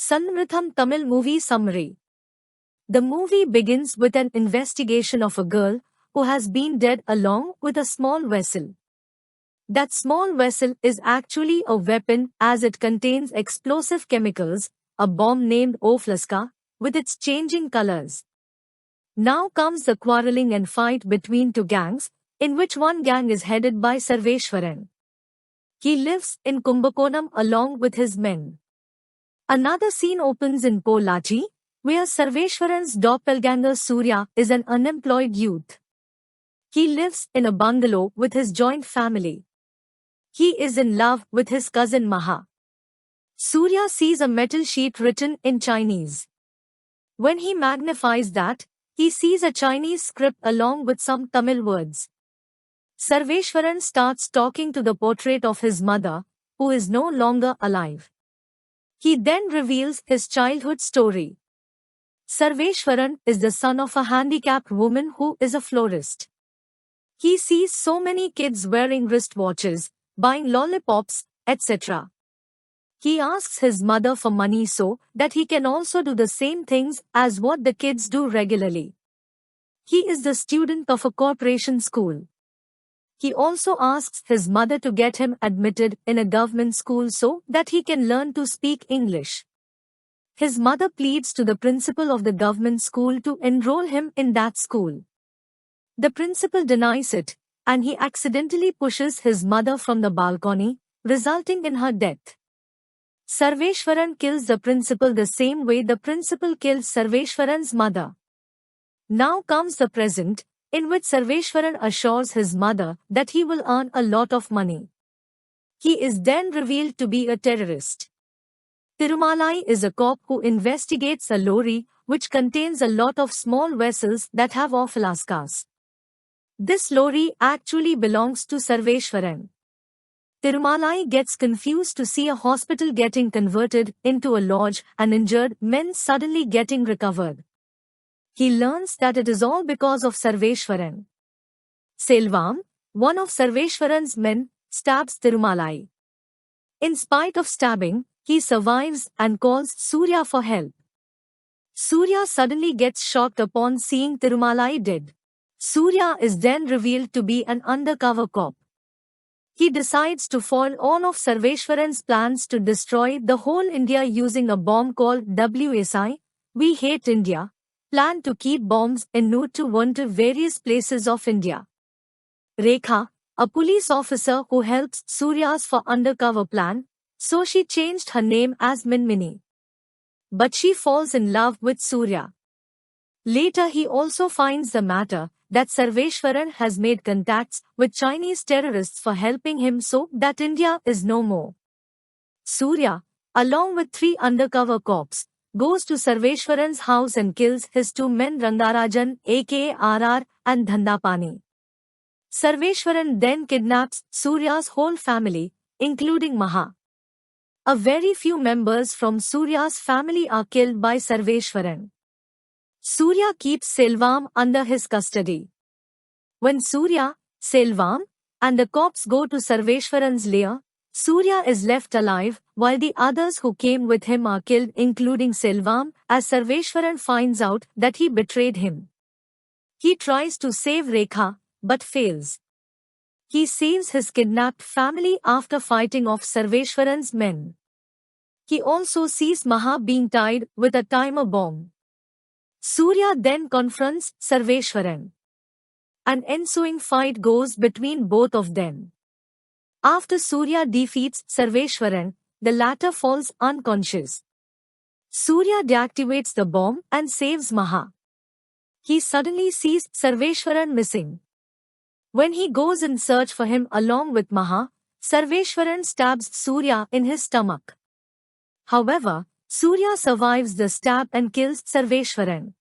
Sannamritham Tamil movie summary. The movie begins with an investigation of a girl who has been dead along with a small vessel. That small vessel is actually a weapon as it contains explosive chemicals, a bomb named Oflaska, with its changing colors. Now comes the quarreling and fight between two gangs, in which one gang is headed by Sarveshwaran. He lives in Kumbakonam along with his men. Another scene opens in Pollachi, where Sarveshwaran's doppelganger Surya is an unemployed youth. He lives in a bungalow with his joint family. He is in love with his cousin Maha. Surya sees a metal sheet written in Chinese. When he magnifies that, he sees a Chinese script along with some Tamil words. Sarveshwaran starts talking to the portrait of his mother, who is no longer alive. He then reveals his childhood story. Sarveshwaran is the son of a handicapped woman who is a florist. He sees so many kids wearing wristwatches, buying lollipops, etc. He asks his mother for money so that he can also do the same things as what the kids do regularly. He is the student of a corporation school. He also asks his mother to get him admitted in a government school so that he can learn to speak English. His mother pleads to the principal of the government school to enroll him in that school. The principal denies it, and he accidentally pushes his mother from the balcony, resulting in her death. Sarveshwaran kills the principal the same way the principal killed Sarveshwaran's mother. Now comes the present, in which Sarveshwaran assures his mother that he will earn a lot of money. He is then revealed to be a terrorist. Tirumalai is a cop who investigates a lorry which contains a lot of small vessels that have Ofalaskas. This lorry actually belongs to Sarveshwaran. Tirumalai gets confused to see a hospital getting converted into a lodge and injured men suddenly getting recovered. He learns that it is all because of Sarveshwaran. Selvam, one of Sarveshwaran's men, stabs Tirumalai. In spite of stabbing, he survives and calls Surya for help. Surya suddenly gets shocked upon seeing Tirumalai dead. Surya is then revealed to be an undercover cop. He decides to foil all of Sarveshwaran's plans to destroy the whole India using a bomb called WSI, We Hate India, plan to keep bombs en route to one to various places of India. Rekha, a police officer who helps Surya's for undercover plan, so she changed her name as Minmini. But she falls in love with Surya. Later he also finds the matter that Sarveshwaran has made contacts with Chinese terrorists for helping him so that India is no more. Surya, along with 3 undercover cops, goes to Sarveshwaran's house and kills his 2 men Rangarajan aka RR and Dhandapani. Sarveshwaran then kidnaps Surya's whole family, including Maha. A very few members from Surya's family are killed by Sarveshwaran. Surya keeps Selvam under his custody. When Surya, Selvam, and the cops go to Sarveshwaran's lair, Surya is left alive, while the others who came with him are killed including Selvam, as Sarveshwaran finds out that he betrayed him. He tries to save Rekha, but fails. He saves his kidnapped family after fighting off Sarveshwaran's men. He also sees Maha being tied with a timer bomb. Surya then confronts Sarveshwaran. An ensuing fight goes between both of them. After Surya defeats Sarveshwaran, the latter falls unconscious. Surya deactivates the bomb and saves Maha. He suddenly sees Sarveshwaran missing. When he goes in search for him along with Maha, Sarveshwaran stabs Surya in his stomach. However, Surya survives the stab and kills Sarveshwaran.